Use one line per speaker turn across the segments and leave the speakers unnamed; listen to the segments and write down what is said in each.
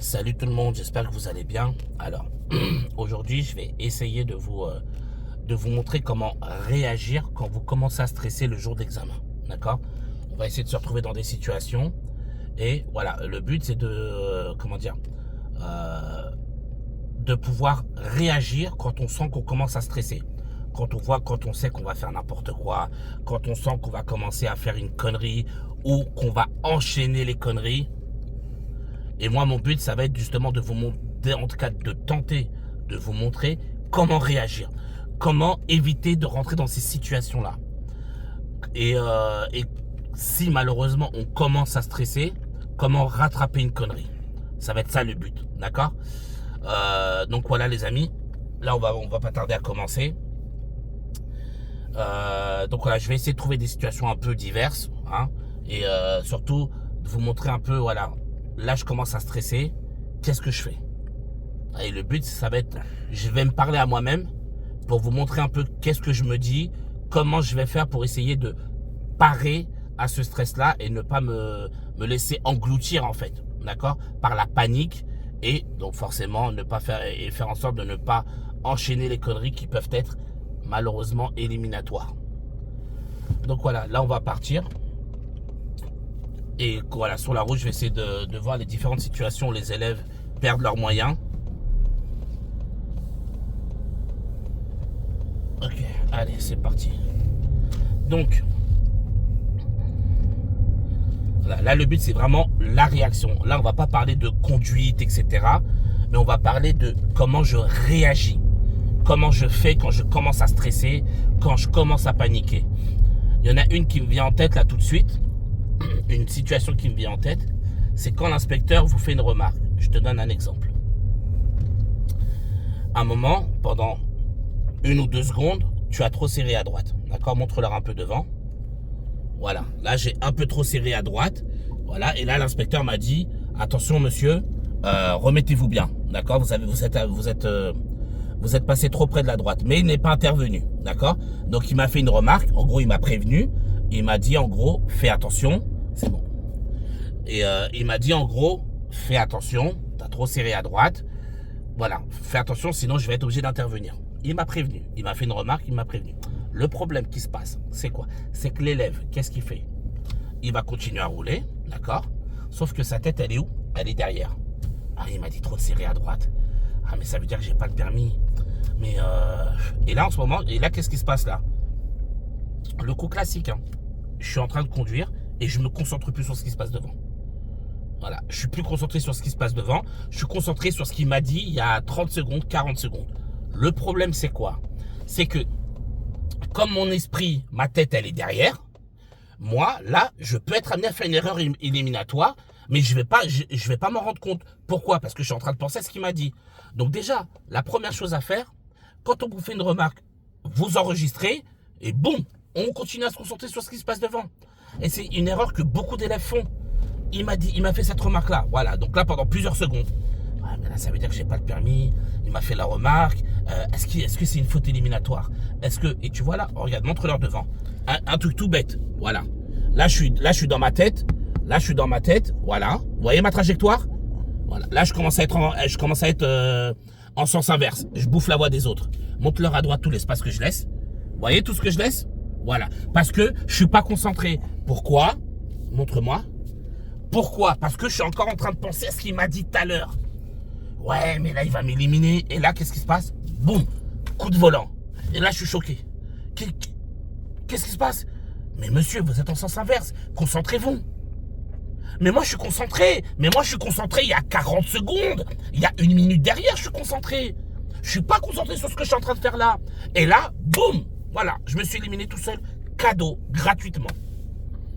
Salut tout le monde, j'espère que vous allez bien. Alors, aujourd'hui, je vais essayer de vous montrer comment réagir quand vous commencez à stresser le jour d'examen. D'accord? On va essayer de se retrouver dans des situations. Et voilà, le but, c'est de, de pouvoir réagir quand on sent qu'on commence à stresser. Quand on sait qu'on va faire n'importe quoi, quand on sent qu'on va commencer à faire une connerie ou qu'on va enchaîner les conneries. Et moi, mon but, ça va être justement de vous montrer, en tout cas de tenter de vous montrer comment réagir, comment éviter de rentrer dans ces situations-là. Et si malheureusement on commence à stresser, comment rattraper une connerie. Ça va être ça le but, d'accord? Donc voilà les amis, là on va pas tarder à commencer. Donc voilà, je vais essayer de trouver des situations un peu diverses, hein, et surtout de vous montrer un peu, voilà, là je commence à stresser, qu'est-ce que je fais? Et le but, ça va être, je vais me parler à moi-même pour vous montrer un peu qu'est-ce que je me dis, comment je vais faire pour essayer de parer à ce stress-là et ne pas me laisser engloutir en fait, d'accord, par la panique, et donc forcément ne pas faire en sorte de ne pas enchaîner les conneries qui peuvent être malheureusement éliminatoires. Donc voilà, là on va partir. Et voilà, sur la route, je vais essayer de voir les différentes situations où les élèves perdent leurs moyens. Ok, allez, c'est parti. Donc, là le but, c'est vraiment la réaction. Là, on va pas parler de conduite, etc. Mais on va parler de comment je réagis. Comment je fais quand je commence à stresser, quand je commence à paniquer. Il y en a une qui me vient en tête là tout de suite. Une situation qui me vient en tête, c'est quand l'inspecteur vous fait une remarque. Je te donne un exemple. Un moment, pendant 1 ou 2 secondes, tu as trop serré à droite. D'accord? Montre-leur un peu devant. Voilà. Là, j'ai un peu trop serré à droite. Voilà. Et là, l'inspecteur m'a dit, attention, monsieur, remettez-vous bien. D'accord? Vous êtes passé trop près de la droite. Mais il n'est pas intervenu. D'accord? Donc, il m'a fait une remarque. En gros, il m'a prévenu. Il m'a dit, en gros, fais attention. C'est bon. Et il m'a dit, en gros, fais attention. T'as trop serré à droite. Voilà. Fais attention, sinon je vais être obligé d'intervenir. Il m'a prévenu. Il m'a fait une remarque, il m'a prévenu. Le problème qui se passe, c'est quoi? C'est que l'élève, qu'est-ce qu'il fait? Il va continuer à rouler, d'accord? Sauf que sa tête, elle est où? Elle est derrière. Ah, il m'a dit trop serré à droite. Ah, mais ça veut dire que j'ai pas le permis. Mais et là, en ce moment, qu'est-ce qui se passe là? Le coup classique, hein. Je suis en train de conduire et je me concentre plus sur ce qui se passe devant. Voilà, je suis plus concentré sur ce qui se passe devant. Je suis concentré sur ce qu'il m'a dit il y a 30 secondes, 40 secondes. Le problème, c'est quoi? C'est que, comme mon esprit, ma tête, elle est derrière, moi, là, je peux être amené à faire une erreur éliminatoire, mais je vais pas m'en rendre compte. Pourquoi? Parce que je suis en train de penser à ce qu'il m'a dit. Donc déjà, la première chose à faire, quand on vous fait une remarque, vous enregistrez, et boum, on continue à se concentrer sur ce qui se passe devant. Et c'est une erreur que beaucoup d'élèves font. Il m'a fait cette remarque-là. Voilà, donc là, pendant plusieurs secondes. Ah, mais là, ça veut dire que j'ai pas le permis. Il m'a fait la remarque. Est-ce que c'est une faute éliminatoire? Et tu vois là, regarde, montre-leur devant. Un truc tout bête. Voilà. Là, je suis dans ma tête. Là, je suis dans ma tête. Voilà. Vous voyez ma trajectoire? Voilà. Là, je commence à être en sens inverse. Je bouffe la voie des autres. Montre-leur à droite tout l'espace que je laisse. Vous voyez tout ce que je laisse? Voilà. Parce que je suis pas concentré. Pourquoi? Montre-moi. Pourquoi? Parce que je suis encore en train de penser à ce qu'il m'a dit tout à l'heure. Ouais, mais là, il va m'éliminer. Et là, qu'est-ce qui se passe? Boum, coup de volant. Et là, je suis choqué. Qu'est-ce qui se passe? Mais monsieur, vous êtes en sens inverse. Concentrez-vous. Mais moi, je suis concentré. Il y a 40 secondes. Il y a 1 minute derrière, je suis concentré. Je suis pas concentré sur ce que je suis en train de faire là. Et là, boum, voilà, je me suis éliminé tout seul. Cadeau, gratuitement.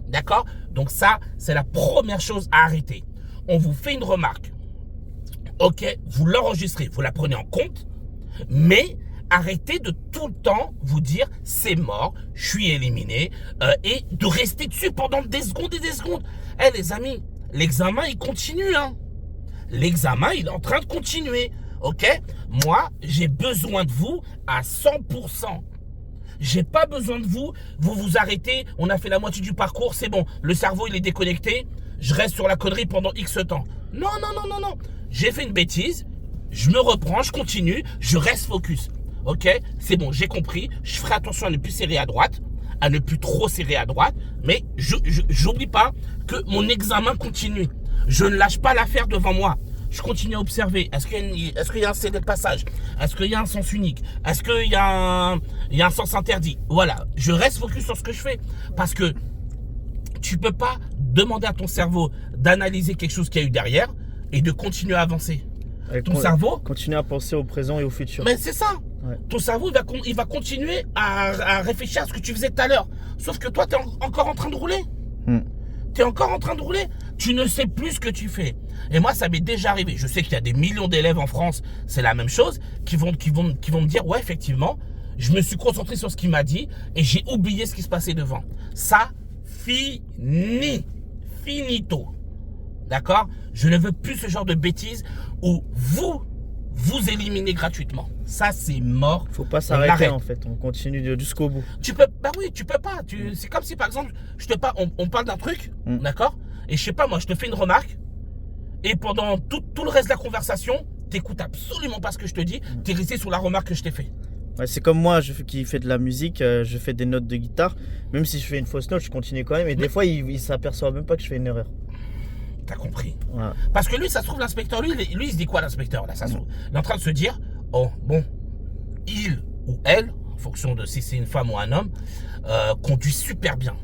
D'accord? Donc ça, c'est la première chose à arrêter. On vous fait une remarque. Ok, vous l'enregistrez, vous la prenez en compte, mais arrêtez de tout le temps vous dire c'est mort, je suis éliminé, et de rester dessus pendant des secondes et des secondes. Eh les amis, l'examen il continue, hein. L'examen il est en train de continuer, ok? Moi, j'ai besoin de vous à 100%. J'ai pas besoin de vous, vous vous arrêtez, on a fait la moitié du parcours, c'est bon, le cerveau il est déconnecté, je reste sur la connerie pendant X temps. Non. J'ai fait une bêtise, je me reprends, je continue, je reste focus. Ok, c'est bon, j'ai compris. Je ferai attention à ne plus serrer à droite, à ne plus trop serrer à droite, mais j'oublie pas que mon examen continue. Je ne lâche pas l'affaire devant moi. Je continue à observer. Est-ce qu'il y a un CD de passage? Est-ce qu'il y a un sens unique? Est-ce qu'il y a un sens interdit? Voilà, je reste focus sur ce que je fais. Parce que tu peux pas demander à ton cerveau d'analyser quelque chose qu'il y a eu derrière et de continuer à avancer. Ton cerveau...
Continue à penser au présent et au futur.
Mais c'est ça. Ouais. Ton cerveau, il va continuer à réfléchir à ce que tu faisais tout à l'heure. Sauf que toi, tu es encore en train de rouler. Tu es encore en train de rouler. Tu ne sais plus ce que tu fais. Et moi, ça m'est déjà arrivé. Je sais qu'il y a des millions d'élèves en France, c'est la même chose, qui vont me dire, ouais, effectivement, je me suis concentré sur ce qu'il m'a dit et j'ai oublié ce qui se passait devant. Ça, finito. D'accord? Je ne veux plus ce genre de bêtises où vous éliminez gratuitement. Ça, c'est mort.
Faut pas s'arrêter en fait. On continue jusqu'au bout.
Bah oui, tu peux pas. C'est comme si par exemple, on parle d'un truc, d'accord? Et je sais pas, moi, je te fais une remarque et pendant tout le reste de la conversation, t'écoutes absolument pas ce que je te dis. T'es resté sur la remarque que je t'ai fait.
Ouais, c'est comme moi qui fais de la musique, je fais des notes de guitare. Même si je fais une fausse note, je continue quand même. Et des fois, il s'aperçoit même pas que je fais une erreur.
T'as compris.
Ouais.
Parce que lui, ça se trouve, l'inspecteur, lui, il se dit quoi, l'inspecteur, là, ça se trouve? Il est en train de se dire, oh, bon, il ou elle, en fonction de si c'est une femme ou un homme, conduit super bien.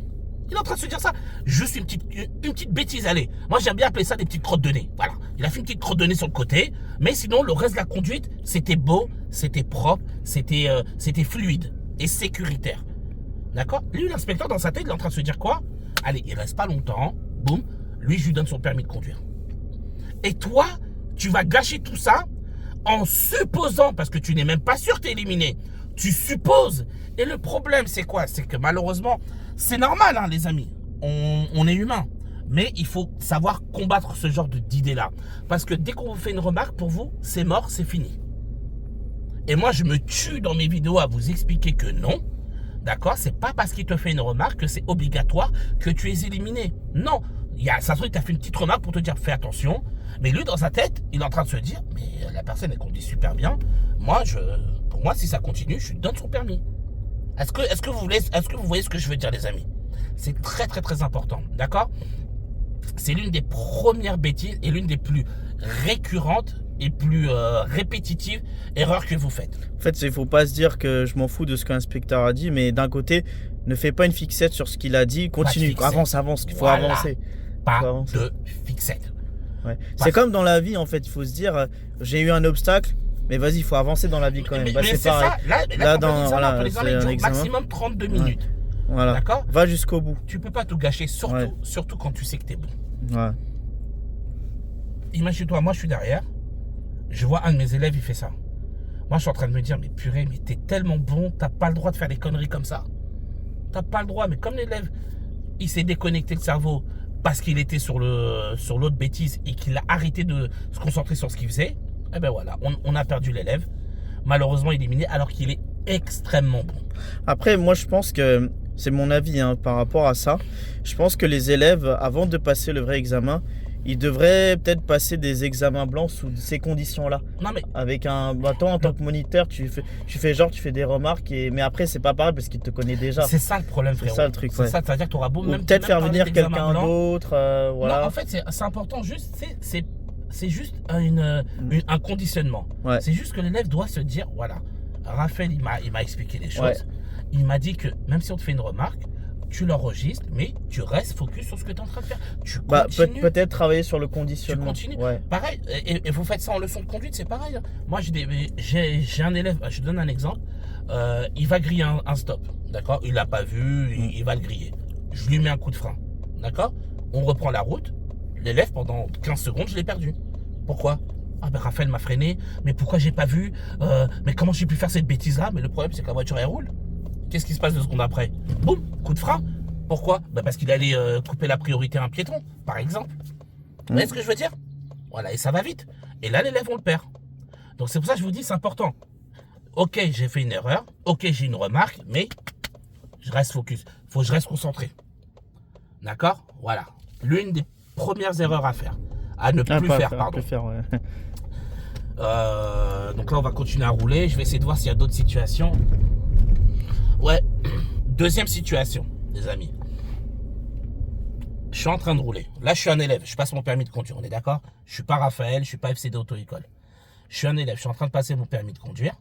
Il est en train de se dire ça. Juste une petite bêtise, allez. Moi, j'aime bien appeler ça des petites crottes de nez. Voilà. Il a fait une petite crotte de nez sur le côté. Mais sinon, le reste de la conduite, c'était beau, c'était propre, c'était fluide et sécuritaire. D'accord? Lui, l'inspecteur, dans sa tête, il est en train de se dire quoi? Allez, il reste pas longtemps. Boum. Lui, je lui donne son permis de conduire. Et toi, tu vas gâcher tout ça en supposant, parce que tu n'es même pas sûr que tu es éliminé. Tu supposes. Et le problème, c'est quoi? C'est que malheureusement, c'est normal, hein, les amis. On est humain. Mais il faut savoir combattre ce genre d'idée-là. Parce que dès qu'on vous fait une remarque, pour vous, c'est mort, c'est fini. Et moi, je me tue dans mes vidéos à vous expliquer que non. D'accord? C'est pas parce qu'il te fait une remarque que c'est obligatoire que tu es éliminé. Non. Ça se trouve, tu as fait une petite remarque pour te dire fais attention. Mais lui, dans sa tête, il est en train de se dire mais la personne, elle conduit super bien. Pour moi, si ça continue, je lui donne son permis. Est-ce que vous voyez ce que je veux dire, les amis? C'est très, très, très important. D'accord? C'est l'une des premières bêtises et l'une des plus récurrentes et plus répétitives erreurs que vous faites.
En fait, il faut pas se dire que je m'en fous de ce qu'un inspecteur a dit, mais d'un côté, ne fais pas une fixette sur ce qu'il a dit, continue, avance, il faut avancer.
Pas de fixette.
Ouais. C'est comme dans la vie, en fait, il faut se dire, j'ai eu un obstacle, mais vas-y, il faut avancer dans la vie quand même.
Mais c'est pareil. Ça. Là dans les examens,
examen.
Maximum 32 minutes.
Ouais. Voilà.
D'accord?
Va jusqu'au bout.
Tu peux pas tout gâcher, surtout quand tu sais que tu es bon.
Ouais.
Imagine-toi, moi je suis derrière, je vois un de mes élèves, il fait ça. Moi je suis en train de me dire, mais purée, mais t'es tellement bon, t'as pas le droit de faire des conneries comme ça. T'as pas le droit, mais comme l'élève, il s'est déconnecté le cerveau parce qu'il était sur l'autre bêtise et qu'il a arrêté de se concentrer sur ce qu'il faisait, eh ben voilà, on a perdu l'élève. Malheureusement éliminé alors qu'il est extrêmement bon.
Après, moi je pense que, c'est mon avis par rapport à ça, je pense que les élèves, avant de passer le vrai examen, ils devraient peut-être passer des examens blancs sous ces conditions-là. Non mais avec toi en tant que moniteur, tu fais des remarques, mais après c'est pas pareil parce qu'il te connaît déjà.
C'est ça le problème, frérot.
C'est ça le truc.
C'est ça, c'est-à-dire que tu auras beau même
peut-être faire venir quelqu'un d'autre. Voilà.
Non, en fait, c'est important, c'est juste un conditionnement. Ouais. C'est juste que l'élève doit se dire, voilà, Raphaël, il m'a expliqué les choses. Ouais. Il m'a dit que même si on te fait une remarque, tu l'enregistres, mais tu restes focus sur ce que tu es en train de faire. Tu continues.
Peut-être travailler sur le conditionnement.
Tu continues. Ouais. Pareil, et vous faites ça en leçon de conduite, c'est pareil. Moi, j'ai un élève, je te donne un exemple. Il va griller un stop, d'accord? Il l'a pas vu, il va le griller. Je lui mets un coup de frein, d'accord? On reprend la route. L'élève, pendant 15 secondes, je l'ai perdu. Pourquoi? Ah ben Raphaël m'a freiné, mais pourquoi j'ai pas vu? Mais comment j'ai pu faire cette bêtise-là? Mais le problème, c'est que la voiture, elle roule. Qu'est-ce qui se passe 2 secondes après? Boum, coup de frein. Pourquoi? Ben parce qu'il allait couper la priorité à un piéton, par exemple. Vous voyez ce que je veux dire? Voilà, et ça va vite. Et là, l'élève, on le perd. Donc c'est pour ça que je vous dis, c'est important. Ok, j'ai fait une erreur. Ok, j'ai une remarque, mais je reste focus. Il faut que je reste concentré. D'accord? Voilà. L'une des premières erreurs à faire. À ne plus faire, pardon.
Plus faire, ouais.
Donc là, on va continuer à rouler. Je vais essayer de voir s'il y a d'autres situations. Ouais. Deuxième situation, les amis. Je suis en train de rouler. Là, je suis un élève. Je passe mon permis de conduire. On est d'accord? Je suis pas Raphaël. Je suis pas FCD Auto-École. Je suis un élève. Je suis en train de passer mon permis de conduire.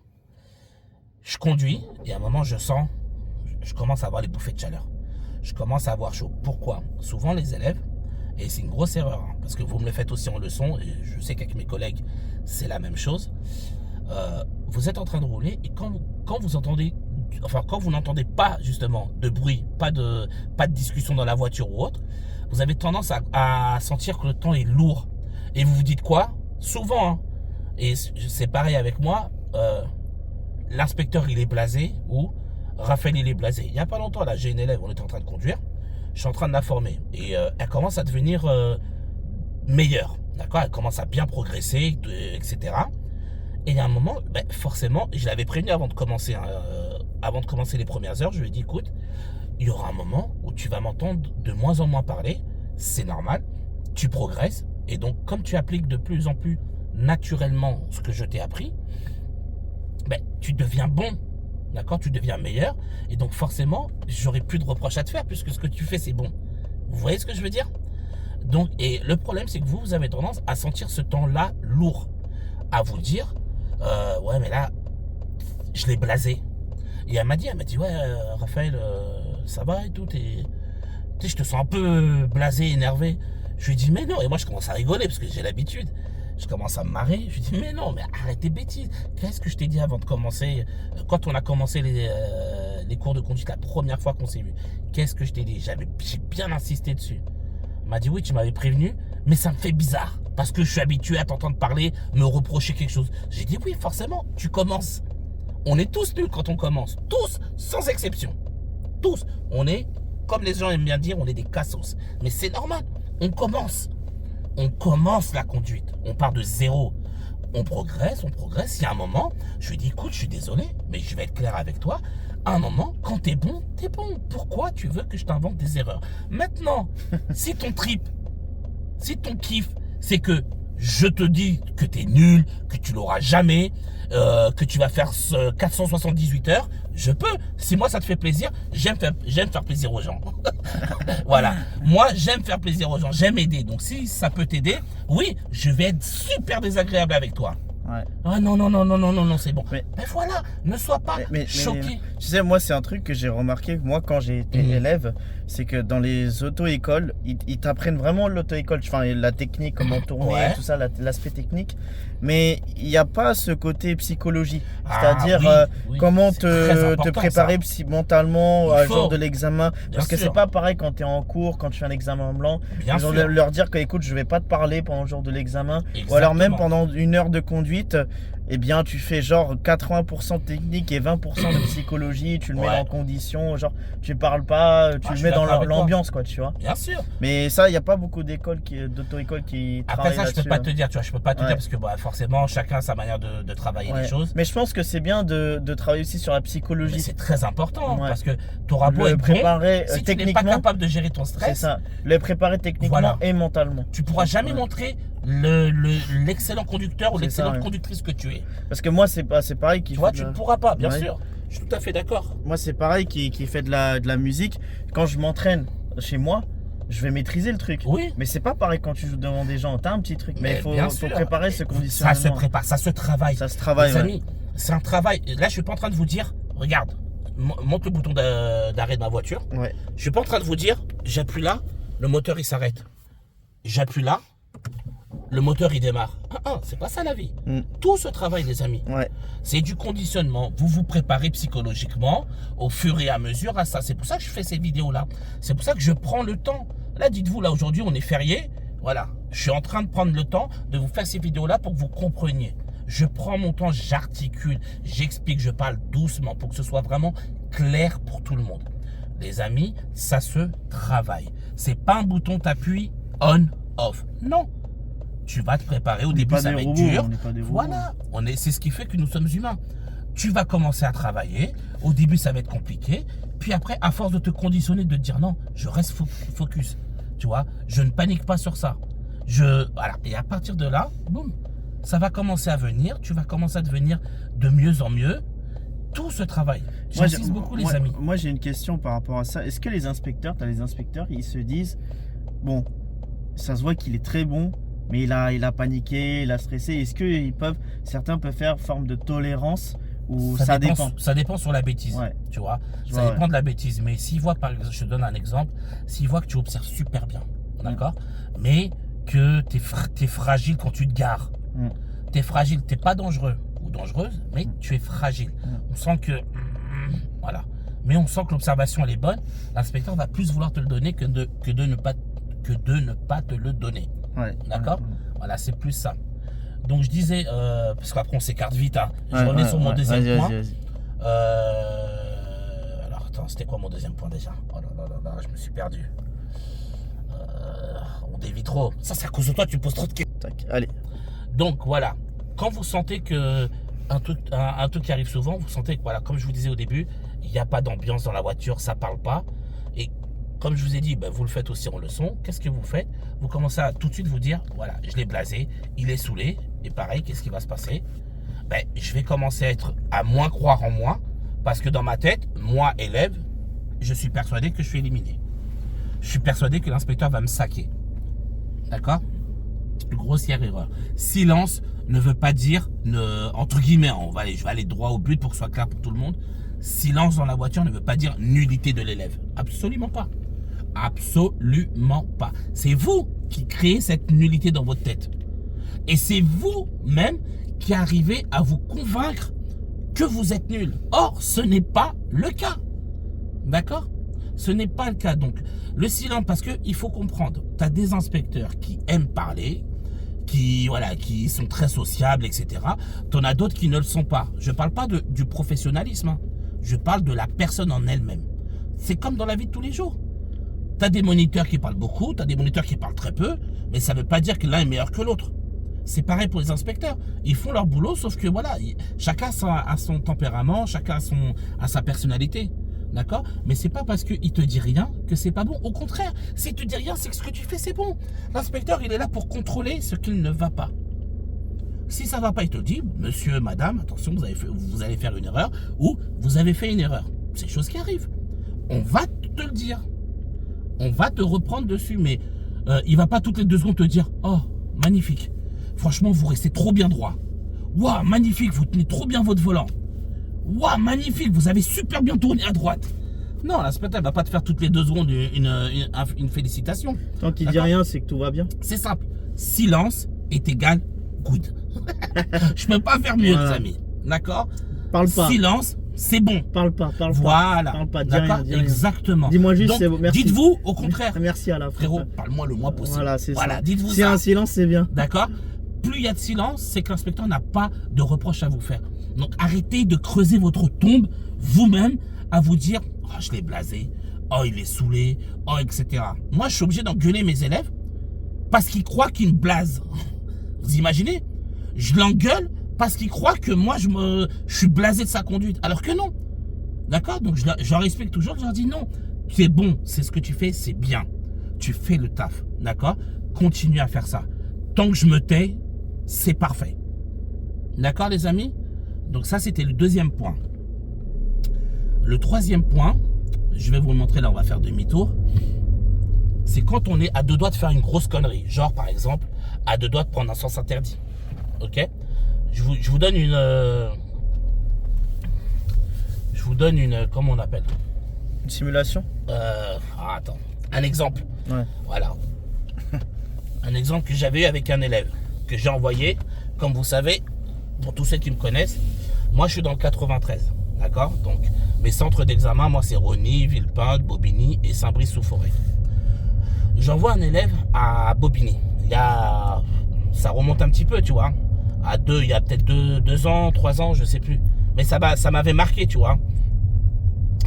Je conduis et à un moment, je commence à avoir les bouffées de chaleur. Je commence à avoir chaud. Pourquoi? Souvent, les élèves, et c'est une grosse erreur, hein, parce que vous me le faites aussi en leçon, et je sais qu'avec mes collègues, c'est la même chose. Vous êtes en train de rouler et quand vous entendez, enfin quand vous n'entendez pas justement de bruit, pas de discussion dans la voiture ou autre, vous avez tendance à sentir que le temps est lourd. Et vous vous dites quoi? Souvent, hein, et c'est pareil avec moi, l'inspecteur il est blasé ou Raphaël il est blasé. Il n'y a pas longtemps là, j'ai une élève, on était en train de conduire. Je suis en train de la former et elle commence à devenir meilleure, d'accord? Elle commence à bien progresser, etc. Et il y a un moment, ben, forcément, je l'avais prévenu avant de commencer les premières heures, je lui ai dit, écoute, il y aura un moment où tu vas m'entendre de moins en moins parler, c'est normal, tu progresses, et donc comme tu appliques de plus en plus naturellement ce que je t'ai appris, ben, tu deviens bon. D'accord, tu deviens meilleur et donc forcément j'aurai plus de reproches à te faire puisque ce que tu fais c'est bon. Vous voyez ce que je veux dire? Donc, et le problème c'est que vous avez tendance à sentir ce temps-là lourd, à vous dire ouais mais là je l'ai blasé. Et elle m'a dit ouais Raphaël ça va et tout, je te sens un peu blasé, énervé. Je lui ai dit mais non, et moi je commence à rigoler parce que j'ai l'habitude. Je commence à me marrer, je lui dis mais non, mais arrête tes bêtises. Qu'est-ce que je t'ai dit avant de commencer? Quand on a commencé les cours de conduite la première fois qu'on s'est vu, qu'est-ce que je t'ai dit? J'ai bien insisté dessus. Elle m'a dit oui, tu m'avais prévenu, mais ça me fait bizarre parce que je suis habitué à t'entendre parler, me reprocher quelque chose. J'ai dit oui, forcément, tu commences. On est tous nuls quand on commence, tous, sans exception. Tous. On est, comme les gens aiment bien dire, on est des cassos. Mais c'est normal, on commence. On commence la conduite, on part de zéro, on progresse. Il y a un moment, je lui dis écoute, je suis désolé, mais je vais être clair avec toi. À un moment, quand t'es bon, t'es bon. Pourquoi tu veux que je t'invente des erreurs? Maintenant, si ton trip, si ton kiff, c'est que je te dis que t'es nul, que tu l'auras jamais, que tu vas faire 478 heures, je peux. Si moi ça te fait plaisir, j'aime faire plaisir aux gens. Voilà. Moi j'aime faire plaisir aux gens, j'aime aider. Donc si ça peut t'aider, oui, je vais être super désagréable avec toi. Ouais. Ah non, c'est bon. Mais voilà, ne sois pas choqué.
Tu sais, moi, c'est un truc que j'ai remarqué, moi, quand j'ai été élève, c'est que dans les auto-écoles, ils t'apprennent vraiment l'auto-école, enfin, la technique, comment tourner, tout ça, l'aspect technique. Mais il n'y a pas ce côté psychologie. C'est-à-dire comment te préparer mentalement à jour de l'examen. Parce que c'est pas pareil quand tu es en cours, quand tu fais un examen blanc. Leur dire que, écoute, je vais pas te parler pendant le jour de l'examen. Ou alors même pendant une heure de conduite, eh bien tu fais genre 80% de technique et 20% de psychologie, tu le mets en condition, genre tu parles pas, tu le mets dans l'ambiance quoi, tu vois.
Bien sûr.
Mais ça, il n'y a pas beaucoup d'auto-écoles qui travaillent là-dessus.
Après ça, je peux pas te dire, tu vois, je peux pas te dire parce que forcément, chacun a sa manière de travailler les choses.
Mais je pense que c'est bien de travailler aussi sur la psychologie.
C'est très important parce que tu auras beau être
préparé
bon, si tu n'es pas capable de gérer ton stress.
C'est ça, le préparer techniquement et mentalement.
Tu pourras jamais montrer l'excellent conducteur ou l'excellente conductrice que tu es.
Parce que moi, c'est pareil.
Tu vois, tu ne pourras pas, bien sûr. Je suis tout à fait d'accord.
Moi, c'est pareil qui fait de la musique. Quand je m'entraîne chez moi, je vais maîtriser le truc.
Oui.
Mais c'est pas pareil quand tu joues devant des gens. T'as un petit truc, mais il faut préparer ce conditionnement.
Ça se prépare, ça se travaille.
Ça se travaille.
Les amis, c'est un travail. Là, je suis pas en train de vous dire, regarde, monte le bouton d'arrêt de ma voiture. Ouais. Je suis pas en train de vous dire, j'appuie là, le moteur il s'arrête. J'appuie là, le moteur il démarre. C'est pas ça la vie. Tout ce travail, les amis, c'est du conditionnement. Vous vous préparez psychologiquement au fur et à mesure à ça. C'est pour ça que je fais ces vidéos là. C'est pour ça que je prends le temps. Là, dites-vous, là aujourd'hui on est férié. Voilà, je suis en train de prendre le temps de vous faire ces vidéos là pour que vous compreniez. Je prends mon temps, j'articule, j'explique, je parle doucement pour que ce soit vraiment clair pour tout le monde. Les amis, ça se travaille. C'est pas un bouton t'appuies on off. Non. Tu vas te préparer, au début ça va être dur. Voilà, c'est ce qui fait que nous sommes humains. Tu vas commencer à travailler, au début ça va être compliqué, puis après à force de te conditionner, de te dire non, je reste focus. Tu vois, je ne panique pas sur ça. Voilà. Et à partir de là, boum, ça va commencer à venir. Tu vas commencer à devenir de mieux en mieux. Tout ce travail. J'insiste beaucoup, les amis.
Moi, j'ai une question par rapport à ça. Est-ce que les inspecteurs, ils se disent, bon, ça se voit qu'il est très bon, mais il a paniqué, il a stressé. Est-ce que certains peuvent faire forme de tolérance ou ça dépend?
Ça dépend sur la bêtise,
ouais.
Tu vois. Ça dépend de la bêtise. Mais s'il voit, par exemple, je te donne un exemple, s'il voit que tu observes super bien, d'accord, mais que tu es fragile quand tu te gares, tu es fragile, tu n'es pas dangereux ou dangereuse, mais tu es fragile. On sent que, voilà. Mais on sent que l'observation elle est bonne, l'inspecteur va plus vouloir te le donner que de ne pas te le donner.
Ouais.
D'accord. Voilà, c'est plus ça. Donc je disais, parce qu'après on s'écarte vite, hein. Je revenais sur mon deuxième point. Alors attends, c'était quoi mon deuxième point déjà? Oh là là là là, je me suis perdu. On dévie trop. Ça c'est à cause de toi, tu me poses trop de questions.
Allez.
Donc voilà, quand vous sentez que un truc qui arrive souvent, vous sentez que voilà, comme je vous disais au début, il n'y a pas d'ambiance dans la voiture, ça parle pas. Et comme je vous ai dit, ben, vous le faites aussi en leçon. Qu'est-ce que vous faites? Vous commencez à tout de suite vous dire, voilà, je l'ai blasé, il est saoulé. Et pareil, qu'est-ce qui va se passer? Ben, je vais commencer à moins croire en moi, parce que dans ma tête, moi, élève, je suis persuadé que je suis éliminé. Je suis persuadé que l'inspecteur va me saquer. D'accord? Grossière erreur. Silence ne veut pas dire, entre guillemets, je vais aller droit au but pour que ce soit clair pour tout le monde. Silence dans la voiture ne veut pas dire nullité de l'élève. Absolument pas. Absolument pas. C'est vous qui créez cette nullité dans votre tête. Et c'est vous-même qui arrivez à vous convaincre que vous êtes nul. Or, ce n'est pas le cas. D'accord? Ce n'est pas le cas. Donc, le silence, parce qu'il faut comprendre, tu as des inspecteurs qui aiment parler, qui sont très sociables, etc. Tu en as d'autres qui ne le sont pas. Je ne parle pas du professionnalisme, hein. Je parle de la personne en elle-même. C'est comme dans la vie de tous les jours. Tu as des moniteurs qui parlent beaucoup, tu as des moniteurs qui parlent très peu, mais ça ne veut pas dire que l'un est meilleur que l'autre. C'est pareil pour les inspecteurs. Ils font leur boulot, sauf que voilà, chacun a son tempérament, chacun a sa personnalité. D'accord? Mais c'est pas parce qu'il te dit rien que c'est pas bon. Au contraire, s'il te dit rien, c'est que ce que tu fais, c'est bon. L'inspecteur, il est là pour contrôler ce qu'il ne va pas. Si ça va pas, il te dit, monsieur, madame, attention, vous allez faire une erreur, ou vous avez fait une erreur. C'est des choses qui arrivent. On va te le dire. On va te reprendre dessus, mais il va pas toutes les 2 secondes te dire, oh, magnifique. Franchement, vous restez trop bien droit. Waouh, magnifique, vous tenez trop bien votre volant. Waouh, magnifique, vous avez super bien tourné à droite. Non, l'inspecteur ne va pas te faire toutes les 2 secondes une félicitation.
Tant qu'il dit rien, c'est que tout va bien.
C'est simple. Silence est égal good. Je peux pas faire mieux, les amis. D'accord?
Parle pas.
Silence, c'est bon.
Parle pas.
Voilà.
Parle pas, dis rien.
Exactement.
Dis-moi juste, c'est bon. Merci.
Dites-vous, au contraire.
Merci à la fin.
Frérot, parle-moi le moins possible.
Voilà, c'est ça.
Dites-vous
si
ça.
un silence, c'est bien.
D'accord? Plus il y a de silence, c'est que l'inspecteur n'a pas de reproche à vous faire. Donc arrêtez de creuser votre tombe vous-même à vous dire, oh, je l'ai blasé, oh, il est saoulé, oh, etc. Moi, je suis obligé d'engueuler mes élèves parce qu'ils croient qu'ils me blasent. Vous imaginez? Je l'engueule parce qu'il croit que moi, je suis blasé de sa conduite. Alors que non. D'accord? Donc, je leur explique toujours, je leur dis non. Tu es bon, c'est ce que tu fais, c'est bien. Tu fais le taf. D'accord? Continue à faire ça. Tant que je me tais, c'est parfait. D'accord, les amis? Donc, ça, c'était le deuxième point. Le troisième point, je vais vous le montrer, là, on va faire demi-tour. C'est quand on est à 2 doigts de faire une grosse connerie. Genre, par exemple, à 2 doigts de prendre un sens interdit. Ok? Je vous donne une... comment on appelle?
Une simulation?
Attends. Un exemple.
Ouais.
Voilà. Un exemple que j'avais eu avec un élève que j'ai envoyé. Comme vous savez, pour tous ceux qui me connaissent, moi, je suis dans le 93. D'accord? Donc, mes centres d'examen, moi, c'est Rosny, Villepinte, Bobigny et Saint-Brice-sous-Forêt. J'envoie un élève à Bobigny. Ça remonte un petit peu, tu vois. Il y a peut-être 2 ans, 3 ans, je sais plus. Mais ça m'avait marqué, tu vois.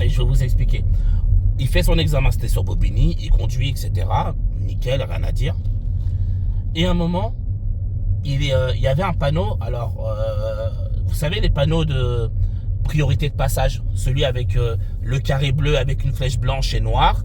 Et je vais vous expliquer. Il fait son examen, c'était sur Bobigny, il conduit, etc. Nickel, rien à dire. Et à un moment, il y avait un panneau. Alors, vous savez, les panneaux de priorité de passage, celui avec le carré bleu avec une flèche blanche et noire,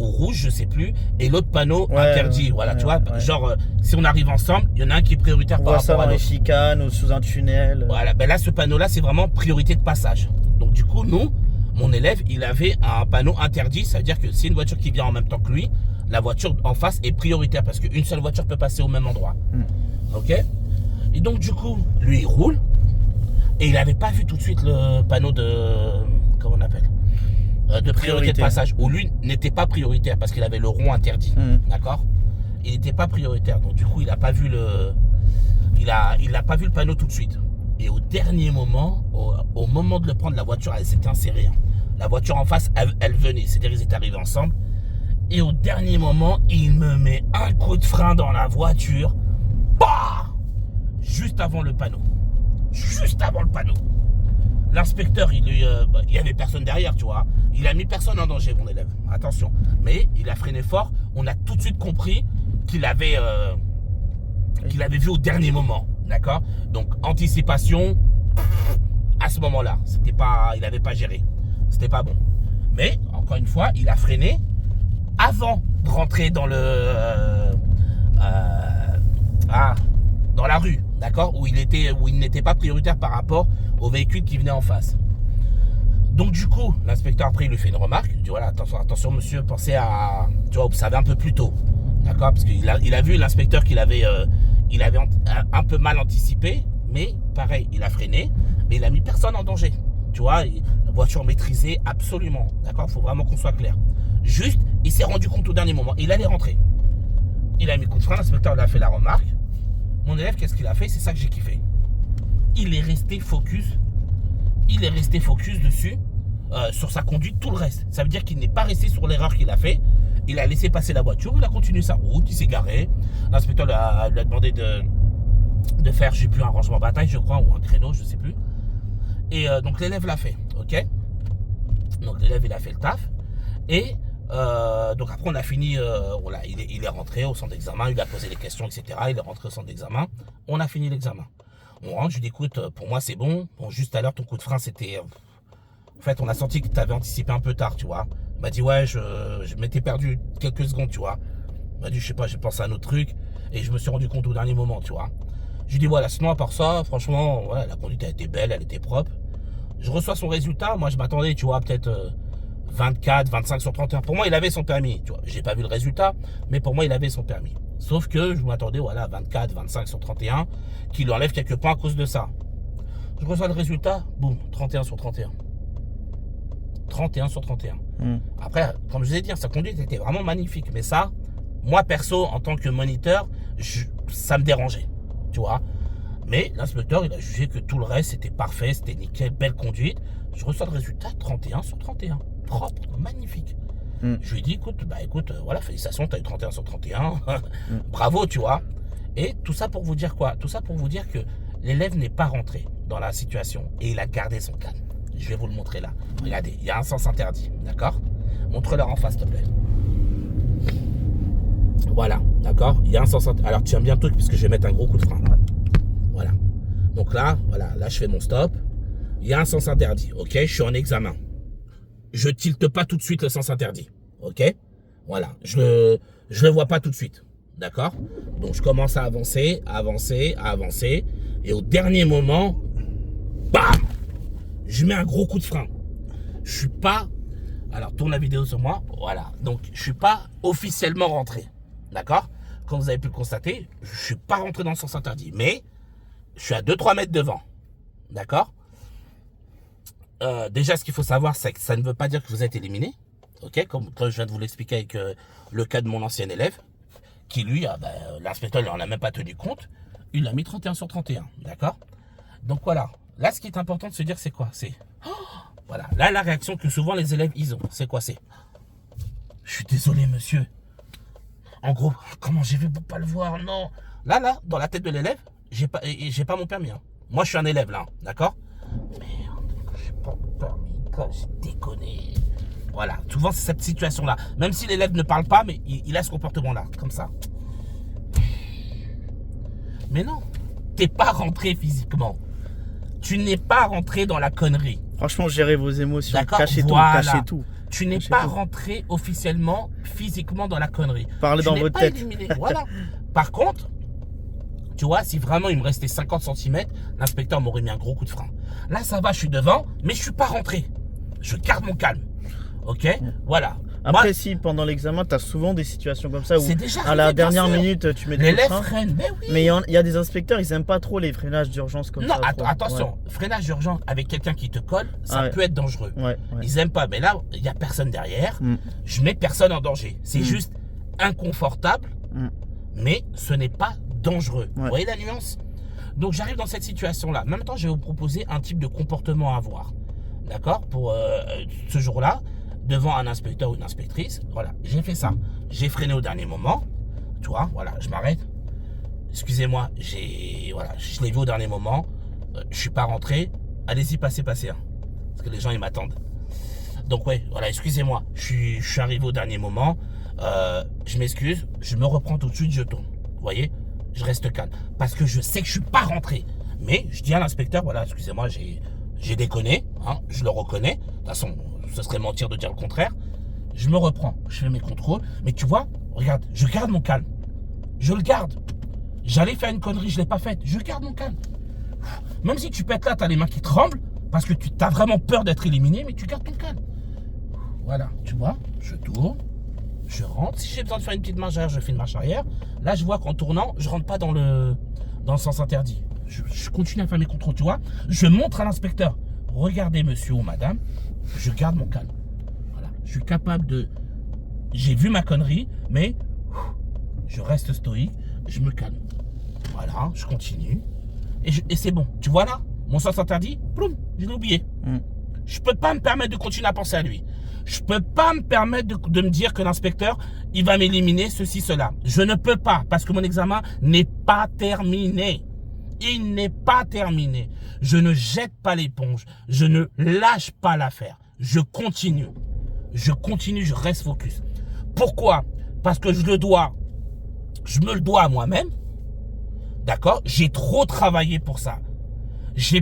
ou rouge, je sais plus, et l'autre panneau interdit. Voilà, tu vois, genre, si on arrive ensemble, il y en a un qui est prioritaire par rapport à l'autre. On voit ça dans les
chicanes ou sous un tunnel.
Voilà, ben là, ce panneau-là, c'est vraiment priorité de passage. Donc, du coup, nous, mon élève, il avait un panneau interdit. Ça veut dire que si une voiture qui vient en même temps que lui, la voiture en face est prioritaire parce qu'une seule voiture peut passer au même endroit. Ok? Et donc, du coup, lui, il roule. Et il n'avait pas vu tout de suite le panneau de... Comment on appelle? De priorité de passage. Où lui n'était pas prioritaire parce qu'il avait le rond interdit. D'accord? Il n'était pas prioritaire. Donc, du coup, il n'a pas vu le... Il a pas vu le panneau tout de suite. Et au dernier moment, au moment de le prendre, la voiture, elle s'était insérée. La voiture en face, elle venait. C'est-à-dire qu'ils étaient arrivés ensemble. Et au dernier moment, il me met un coup de frein dans la voiture. Bah! Juste avant le panneau. Juste avant le panneau. L'inspecteur, il y avait personne derrière, tu vois. Il a mis personne en danger, mon élève. Attention. Mais il a freiné fort. On a tout de suite compris qu'il avait vu au dernier moment. D'accord? Donc, anticipation, à ce moment-là. Il n'avait pas géré. C'était pas bon. Mais, encore une fois, il a freiné avant de rentrer dans dans la rue, d'accord, où il n'était pas prioritaire par rapport au véhicule qui venait en face. Donc du coup, l'inspecteur après il lui fait une remarque, il dit voilà, attention monsieur, pensez à, tu vois, observer un peu plus tôt, d'accord, parce qu'il a vu l'inspecteur qu'il avait, un peu mal anticipé, mais pareil, il a freiné, mais il a mis personne en danger, tu vois, la voiture maîtrisée absolument, d'accord, il faut vraiment qu'on soit clair. Juste, il s'est rendu compte au dernier moment, il allait rentrer. Il a mis coup de frein, l'inspecteur lui a fait la remarque. Mon élève, qu'est-ce qu'il a fait? C'est ça que j'ai kiffé. Il est resté focus. Il est resté focus dessus, sur sa conduite, tout le reste. Ça veut dire qu'il n'est pas resté sur l'erreur qu'il a fait. Il a laissé passer la voiture, il a continué sa route, il s'est garé. L'inspecteur lui a demandé de faire, je sais plus, un rangement bataille, je crois, ou un créneau, je sais plus. Et donc l'élève l'a fait, ok? Donc l'élève, il a fait le taf. Et donc après on a fini, voilà, il est rentré au centre d'examen, il a posé les questions, etc. Il est rentré au centre d'examen, on a fini l'examen. On rentre, je lui dis écoute, pour moi c'est bon. Bon, juste à l'heure ton coup de frein c'était... En fait on a senti que tu avais anticipé un peu tard, tu vois. Il m'a dit ouais, je m'étais perdu quelques secondes, tu vois. Il m'a dit je sais pas, j'ai pensé à un autre truc et je me suis rendu compte au dernier moment, tu vois. Je lui dis voilà, sinon à part ça, franchement, voilà, la conduite elle était belle, elle était propre. Je reçois son résultat, moi je m'attendais, tu vois, peut-être... 24, 25 sur 31. Pour moi, il avait son permis. Tu vois, j'ai pas vu le résultat, mais pour moi, il avait son permis. Sauf que je m'attendais, voilà, 24, 25 sur 31, qu'il lui enlève quelques points à cause de ça. Je reçois le résultat, boum, 31 sur 31. 31 sur 31. Après, comme je vous ai dit, sa conduite était vraiment magnifique. Mais ça, moi, perso, en tant que moniteur, ça me dérangeait. Tu vois. Mais l'inspecteur, il a jugé que tout le reste, c'était parfait, c'était nickel, belle conduite. Je reçois le résultat, 31 sur 31. Propre, magnifique. Je lui dis, écoute, voilà, félicitations, tu as eu 31 sur 31. Bravo, tu vois. Et tout ça pour vous dire quoi? Tout ça pour vous dire que l'élève n'est pas rentré dans la situation et il a gardé son calme. Je vais vous le montrer là. Regardez, il y a un sens interdit, d'accord? Montre-leur en face, s'il te plaît. Voilà, d'accord? Il y a un sens interdit. Alors, tiens bien le truc, puisque je vais mettre un gros coup de frein. Voilà. Donc là, voilà, là, je fais mon stop. Il y a un sens interdit, ok? Je suis en examen. Je tilte pas tout de suite le sens interdit, ok? Voilà, je le vois pas tout de suite, d'accord? Donc je commence à avancer, et au dernier moment, bam! Je mets un gros coup de frein. Je suis pas, alors tourne la vidéo sur moi, voilà. Donc je suis pas officiellement rentré, d'accord? Comme vous avez pu le constater, je suis pas rentré dans le sens interdit, mais je suis à 2-3 mètres devant, d'accord? Déjà, ce qu'il faut savoir, c'est que ça ne veut pas dire que vous êtes éliminé. Ok, comme je viens de vous l'expliquer avec le cas de mon ancien élève, qui lui, l'inspecteur n'en a même pas tenu compte. Il a mis 31 sur 31. D'accord? Donc voilà. Là, ce qui est important de se dire, c'est quoi? C'est... voilà. Là, la réaction que souvent les élèves, ils ont. C'est quoi? C'est... je suis désolé, monsieur. En gros, comment j'ai fait pour pas le voir? Non. Là, dans la tête de l'élève, j'ai pas mon permis. Hein. Moi, je suis un élève, là. D'accord? Pas mon permis, j'ai déconné. Voilà, souvent c'est cette situation-là. Même si l'élève ne parle pas, mais il a ce comportement-là, comme ça. Mais non, t'es pas rentré physiquement. Tu n'es pas rentré dans la connerie.
Franchement, gérez vos émotions, cachez
voilà.
tout, cachez tout.
Tu n'es pas rentré officiellement, physiquement dans la connerie.
Parlez dans votre tête.
Éliminé. Voilà. Par contre, tu vois, si vraiment il me restait 50 cm, l'inspecteur m'aurait mis un gros coup de frein. Là, ça va, je suis devant, mais je suis pas rentré. Je garde mon calme. Ok, voilà.
Après, si pendant l'examen, tu as souvent des situations comme ça où
déjà
à la dernière minute, tu mets des
freins. Freinent, mais oui.
Mais il y a des inspecteurs, ils aiment pas trop les freinages d'urgence comme ça.
Non, attention, freinage d'urgence avec quelqu'un qui te colle, ça peut être dangereux. Ils aiment pas, mais là, il y a personne derrière. Je mets personne en danger. C'est juste inconfortable, mais ce n'est pas dangereux. Vous voyez la nuance? Donc, j'arrive dans cette situation-là. En même temps, je vais vous proposer un type de comportement à avoir. D'accord? Pour ce jour-là, devant un inspecteur ou une inspectrice, voilà, j'ai fait ça. J'ai freiné au dernier moment, tu vois, voilà, je m'arrête. Excusez-moi, je l'ai vu au dernier moment, je suis pas rentré. Allez-y, passez, hein, parce que les gens ils m'attendent. Donc ouais, voilà, excusez-moi, je suis arrivé au dernier moment. Je m'excuse, je me reprends tout de suite, je tourne. Vous voyez, je reste calme parce que je sais que je suis pas rentré. Mais je dis à l'inspecteur, voilà, excusez-moi, j'ai déconné, hein, je le reconnais. De toute façon, ce serait mentir de dire le contraire. Je me reprends, je fais mes contrôles. Mais tu vois, regarde, je garde mon calme. Je le garde. J'allais faire une connerie, je ne l'ai pas faite. Je garde mon calme. Même si tu pètes là, tu as les mains qui tremblent parce que tu as vraiment peur d'être éliminé, mais tu gardes ton calme. Voilà, tu vois, je tourne, je rentre. Si j'ai besoin de faire une petite marche arrière, je fais une marche arrière. Là, je vois qu'en tournant, je ne rentre pas dans le sens interdit. Je continue à faire mes contrôles, tu vois. Je montre à l'inspecteur. Regardez, monsieur ou madame, je garde mon calme. Voilà. Je suis capable de... J'ai vu ma connerie, mais je reste stoïque, je me calme. Voilà, je continue. Et c'est bon. Tu vois là, mon sens interdit, ploum, je l'ai oublié. Je peux pas me permettre de continuer à penser à lui. Je peux pas me permettre de me dire que l'inspecteur, il va m'éliminer, ceci, cela. Je ne peux pas, parce que mon examen n'est pas terminé. Il n'est pas terminé. Je ne jette pas l'éponge. Je ne lâche pas l'affaire. Je continue. Je continue, je reste focus. Pourquoi? Parce que je me le dois à moi-même. D'accord? J'ai trop travaillé pour ça. J'ai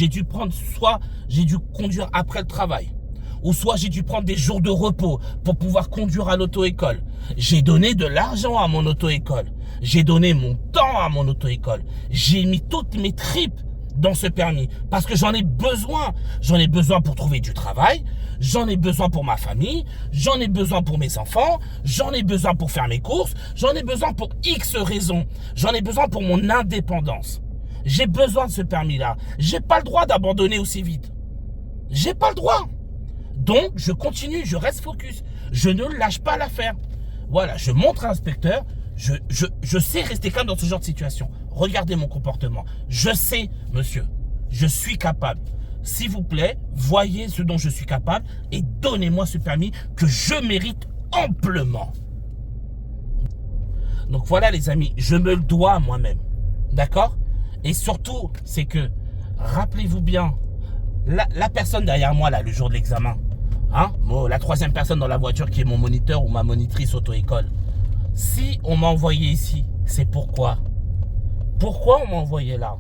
dû prendre, soit j'ai dû conduire après le travail, ou soit j'ai dû prendre des jours de repos pour pouvoir conduire à l'auto-école. J'ai donné de l'argent à mon auto-école. J'ai donné mon temps à mon auto-école. J'ai mis toutes mes tripes dans ce permis parce que j'en ai besoin. J'en ai besoin pour trouver du travail. J'en ai besoin pour ma famille. J'en ai besoin pour mes enfants. J'en ai besoin pour faire mes courses. J'en ai besoin pour X raisons. J'en ai besoin pour mon indépendance. J'ai besoin de ce permis-là. J'ai pas le droit d'abandonner aussi vite. J'ai pas le droit. Donc, je continue, je reste focus. Je ne lâche pas l'affaire. Voilà, je montre à l'inspecteur, je sais rester calme dans ce genre de situation. Regardez mon comportement. Je sais, monsieur, je suis capable. S'il vous plaît, voyez ce dont je suis capable et donnez-moi ce permis que je mérite amplement. Donc voilà les amis, je me le dois moi-même. D'accord? Et surtout, c'est que, rappelez-vous bien, la personne derrière moi, là, le jour de l'examen, hein, la troisième personne dans la voiture qui est mon moniteur ou ma monitrice auto-école, si on m'a envoyé ici, c'est pourquoi? Pourquoi on m'a envoyé là?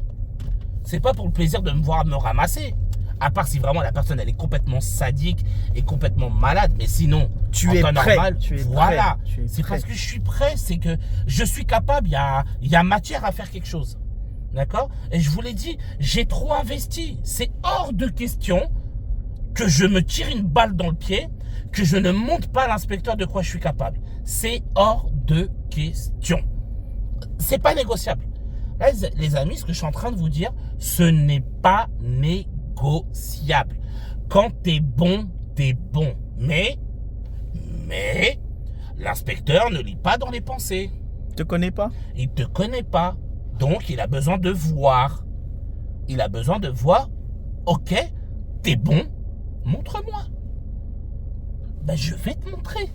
C'est pas pour le plaisir de me voir me ramasser. À part si vraiment la personne, elle est complètement sadique et complètement malade. Mais sinon,
tu es prêt.
Voilà. C'est parce que je suis prêt, c'est que je suis capable, il y a matière à faire quelque chose. D'accord? Et je vous l'ai dit, j'ai trop investi. C'est hors de question que je me tire une balle dans le pied, que je ne montre pas à l'inspecteur de quoi je suis capable. C'est hors de question. C'est pas négociable. Là, les amis, ce que je suis en train de vous dire, ce n'est pas négociable. Quand t'es bon, t'es bon. Mais, l'inspecteur ne lit pas dans les pensées.
Il te connaît pas?
Il te connaît pas. Donc, il a besoin de voir. Il a besoin de voir. Ok, t'es bon, montre-moi. Ben, je vais te montrer.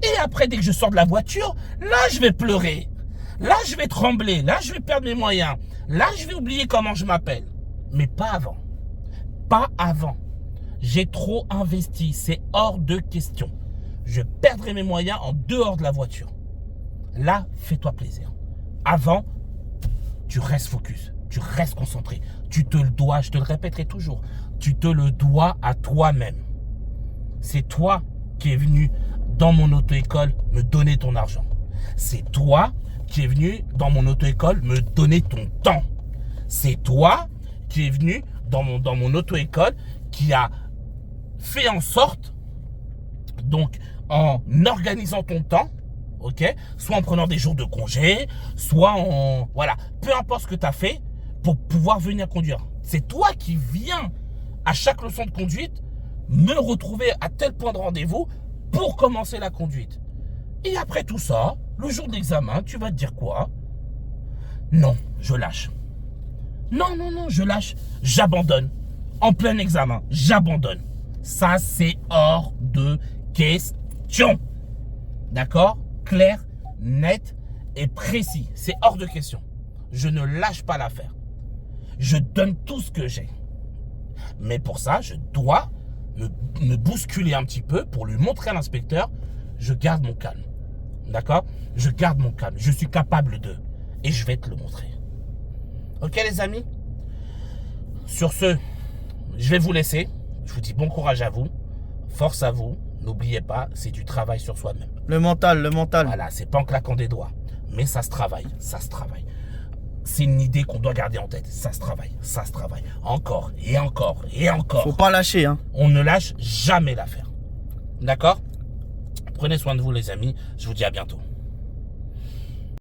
Et après, dès que je sors de la voiture, là, je vais pleurer. Là, je vais trembler. Là, je vais perdre mes moyens. Là, je vais oublier comment je m'appelle. Mais pas avant. Pas avant. J'ai trop investi. C'est hors de question. Je perdrai mes moyens en dehors de la voiture. Là, fais-toi plaisir. Avant, tu restes focus. Tu restes concentré. Tu te le dois. Je te le répéterai toujours. Tu te le dois à toi-même. C'est toi qui es venu dans mon auto-école me donner ton argent. C'est toi qui es venu dans mon auto-école me donner ton temps. C'est toi qui es venu dans mon auto-école qui a fait en sorte, donc en organisant ton temps, ok, soit en prenant des jours de congé, soit en... Voilà, peu importe ce que tu as fait pour pouvoir venir conduire. C'est toi qui viens à chaque leçon de conduite me retrouver à tel point de rendez-vous pour commencer la conduite. Et après tout ça, le jour de l'examen, tu vas te dire quoi? Non, je lâche. Non, non, non, je lâche. J'abandonne. En plein examen, j'abandonne. Ça, c'est hors de question. D'accord? Clair, net et précis. C'est hors de question. Je ne lâche pas l'affaire. Je donne tout ce que j'ai. Mais pour ça, je dois me bousculer un petit peu pour lui montrer à l'inspecteur, je garde mon calme. D'accord? Je garde mon calme. Je suis capable de. Et je vais te le montrer. Ok les amis? Sur ce, je vais vous laisser. Je vous dis bon courage à vous. Force à vous. N'oubliez pas, c'est du travail sur soi-même.
Le mental, le mental.
Voilà, c'est pas en claquant des doigts. Mais ça se travaille, ça se travaille. C'est une idée qu'on doit garder en tête. Ça se travaille, ça se travaille. Encore et encore et encore.
Faut pas lâcher, hein.
On ne lâche jamais l'affaire. D'accord? Prenez soin de vous les amis. Je vous dis à bientôt.